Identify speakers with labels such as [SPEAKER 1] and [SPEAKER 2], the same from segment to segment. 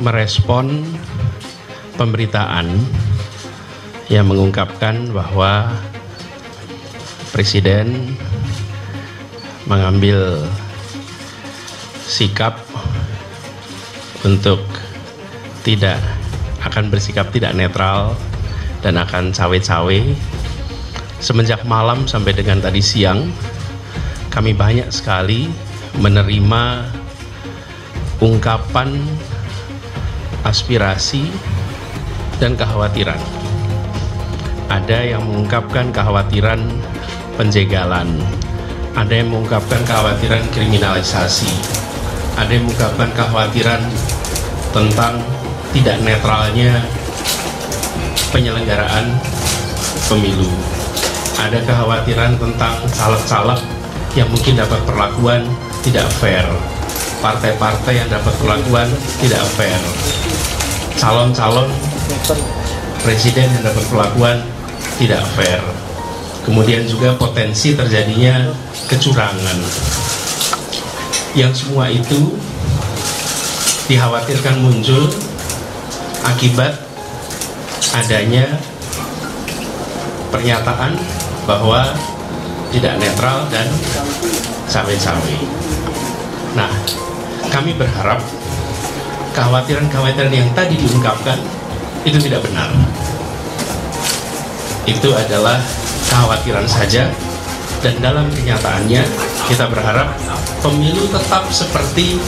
[SPEAKER 1] merespon pemberitaan yang mengungkapkan bahwa Presiden mengambil sikap untuk akan bersikap tidak netral dan akan cawe-cawe. Semenjak malam sampai dengan tadi siang, kami banyak sekali menerima ungkapan aspirasi dan kekhawatiran. Ada yang mengungkapkan kekhawatiran penjegalan, ada yang mengungkapkan kekhawatiran kriminalisasi, ada yang mengungkapkan kekhawatiran tentang tidak netralnya penyelenggaraan pemilu, ada kekhawatiran tentang caleg-caleg yang mungkin dapat perlakuan tidak fair, partai-partai yang dapat perlakuan tidak fair, calon-calon presiden yang dapat perlakuan tidak fair, kemudian juga potensi terjadinya kecurangan. Yang semua itu dikhawatirkan muncul akibat adanya pernyataan bahwa tidak netral dan cawe-cawe. Nah, kami berharap kekhawatiran-kekhawatiran yang tadi diungkapkan itu tidak benar. Itu adalah kekhawatiran saja, dan dalam kenyataannya kita berharap pemilu tetap seperti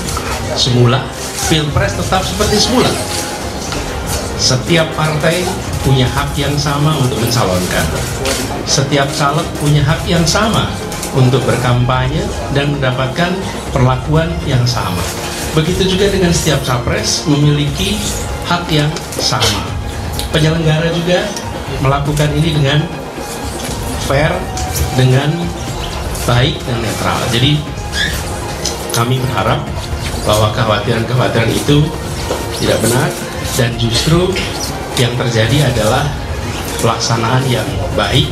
[SPEAKER 1] semula, pilpres tetap seperti semula. Setiap partai punya hak yang sama untuk mencalonkan, setiap caleg punya hak yang sama untuk berkampanye dan mendapatkan perlakuan yang sama. Begitu juga dengan setiap capres memiliki hak yang sama. Penyelenggara juga melakukan ini dengan fair, dengan baik dan netral. Jadi kami berharap bahwa kekhawatiran-kekhawatiran itu tidak benar, dan justru yang terjadi adalah pelaksanaan yang baik,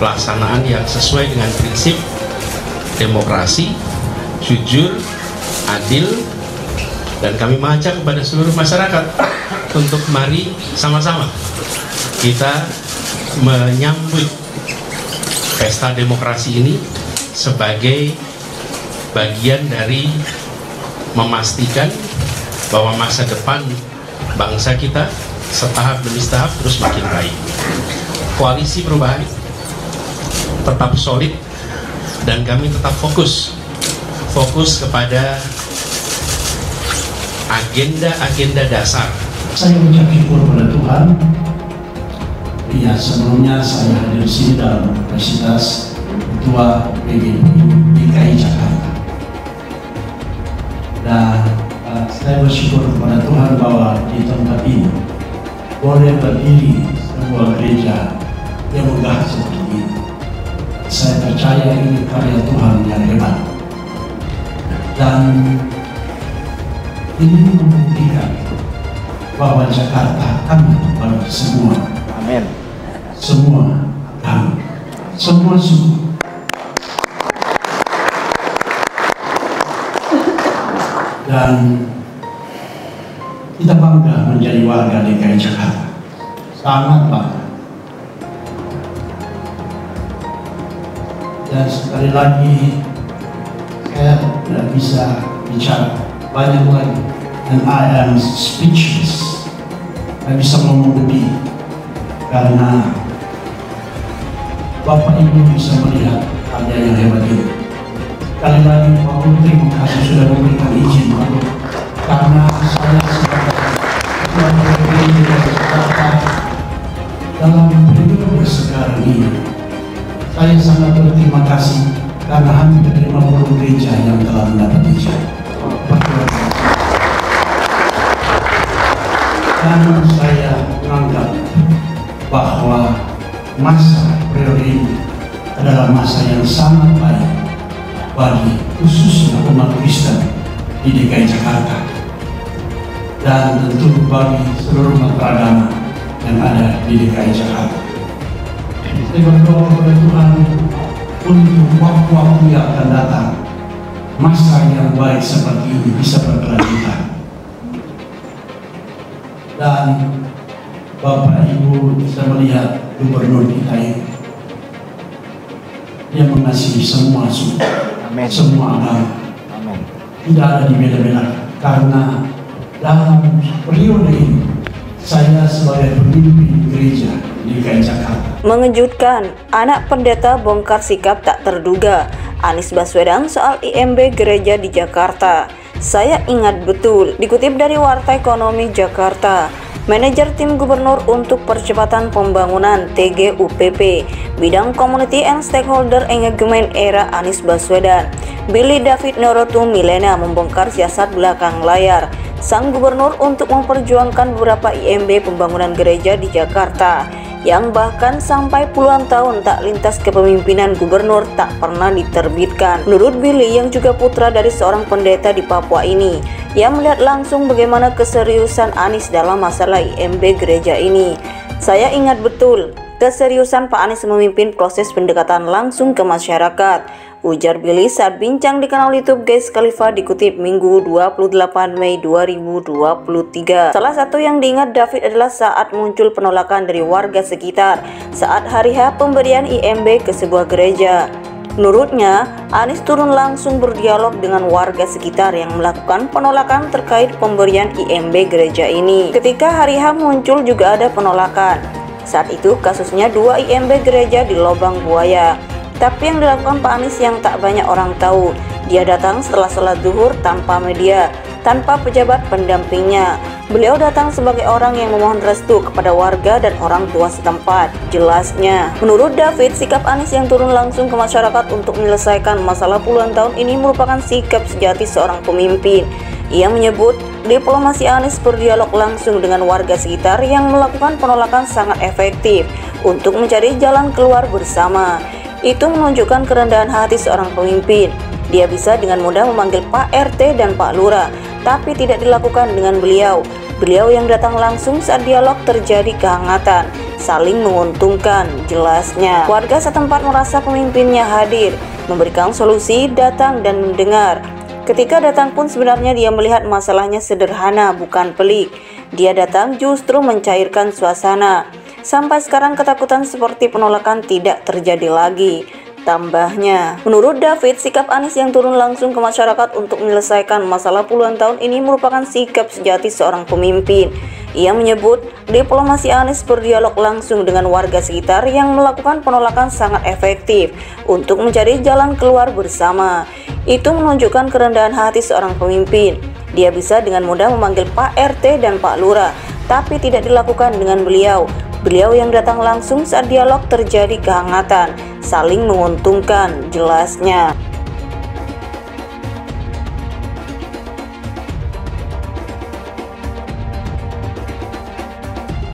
[SPEAKER 1] pelaksanaan yang sesuai dengan prinsip demokrasi, jujur, adil, dan kami mengajak kepada seluruh masyarakat untuk mari sama-sama kita menyambut pesta demokrasi ini sebagai bagian dari memastikan bahwa masa depan bangsa kita setahap demi setahap terus makin baik. Koalisi perubahan tetap solid dan kami tetap fokus kepada agenda-agenda dasar.
[SPEAKER 2] Saya mengucap syukur kepada Tuhan. Ya, sebelumnya saya hadir di sini dalam kapasitas Ketua PGRI DKI Jakarta. Dan saya bersyukur kepada Tuhan bahwa di tempat ini boleh berdiri sebuah gereja yang megah seperti ini. Saya percaya ini karya Tuhan yang hebat. Dan ini membuktikan bahwa Jakarta aman bagi semua.
[SPEAKER 3] Amin.
[SPEAKER 2] Semua aman, semua suku. Dan kita bangga menjadi warga DKI Jakarta, sangat bangga. Dan sekali lagi saya tidak bisa bicara banyak lagi, and I am speechless. Saya bisa ngomong lebih karena Bapak Ibu bisa melihat karya yang hebat ini. Sekali lagi Pak Menteri, terima kasih sudah memberikan izin karena saya sebagai Ketua PGRI Jakarta dalam periode sekarang ini, saya sangat berterima kasih karena hampir 50 gereja yang telah mendapat izin. Dan saya menganggap bahwa masa periode ini adalah masa yang sangat baik bagi khususnya umat Kristen di DKI Jakarta, dan tentu bagi seluruh umat beragama yang ada di DKI Jakarta. Saya berdoa kepada Tuhan untuk waktu-waktu yang akan datang, masa yang baik seperti ini bisa berkelanjutan. dan Bapak Ibu bisa melihat gubernur kita ini. Dia mengasihi semua suku, semua agama. Tidak ada dibeda-bedakan. Karena dalam periode ini saya sebagai pemimpin gereja di DKI Jakarta.
[SPEAKER 3] Mengejutkan, anak pendeta bongkar sikap tak terduga Anies Baswedan soal IMB gereja di Jakarta. Saya ingat betul, dikutip dari Warta Ekonomi Jakarta. Manajer Tim Gubernur untuk Percepatan Pembangunan TGUPP Bidang Community and Stakeholder Engagement era Anies Baswedan, Billy David Norotu Milena membongkar siasat belakang layar sang gubernur untuk memperjuangkan beberapa IMB pembangunan gereja di Jakarta yang bahkan sampai puluhan tahun tak lintas kepemimpinan gubernur tak pernah diterbitkan. Menurut Billy yang juga putra dari seorang pendeta di Papua ini, ia melihat langsung bagaimana keseriusan Anies dalam masalah IMB gereja ini. Saya ingat betul keseriusan Pak Anies memimpin proses pendekatan langsung ke masyarakat, ujar Billy saat bincang di kanal YouTube Guys Khalifa dikutip Minggu 28 Mei 2023. Salah satu yang diingat David adalah saat muncul penolakan dari warga sekitar saat hari H pemberian IMB ke sebuah gereja. Menurutnya, Anies turun langsung berdialog dengan warga sekitar yang melakukan penolakan terkait pemberian IMB gereja ini. Ketika hari H muncul juga ada penolakan. Saat itu kasusnya 2 IMB gereja di Lobang Buaya. Tapi yang dilakukan Pak Anies yang tak banyak orang tahu, dia datang setelah sholat zuhur tanpa media, tanpa pejabat pendampingnya. Beliau datang sebagai orang yang memohon restu kepada warga dan orang tua setempat, jelasnya. Menurut David, sikap Anies yang turun langsung ke masyarakat untuk menyelesaikan masalah puluhan tahun ini merupakan sikap sejati seorang pemimpin. Ia menyebut diplomasi Anies berdialog langsung dengan warga sekitar yang melakukan penolakan sangat efektif untuk mencari jalan keluar bersama. Itu menunjukkan kerendahan hati seorang pemimpin. Dia bisa dengan mudah memanggil Pak RT dan Pak Lurah, tapi tidak dilakukan dengan beliau. Beliau yang datang langsung saat dialog terjadi kehangatan, saling menguntungkan, jelasnya. Warga setempat merasa pemimpinnya hadir, memberikan solusi, datang dan mendengar. Ketika datang pun sebenarnya dia melihat masalahnya sederhana, bukan pelik. Dia datang justru mencairkan suasana. Sampai sekarang ketakutan seperti penolakan tidak terjadi lagi, tambahnya. Menurut David, sikap Anies yang turun langsung ke masyarakat untuk menyelesaikan masalah puluhan tahun ini merupakan sikap sejati seorang pemimpin. Ia menyebut diplomasi Anies berdialog langsung dengan warga sekitar yang melakukan penolakan sangat efektif untuk mencari jalan keluar bersama. Itu menunjukkan kerendahan hati seorang pemimpin. Dia bisa dengan mudah memanggil Pak RT dan Pak Lurah, tapi tidak dilakukan dengan beliau. Beliau yang datang langsung saat dialog terjadi kehangatan, saling menguntungkan, jelasnya.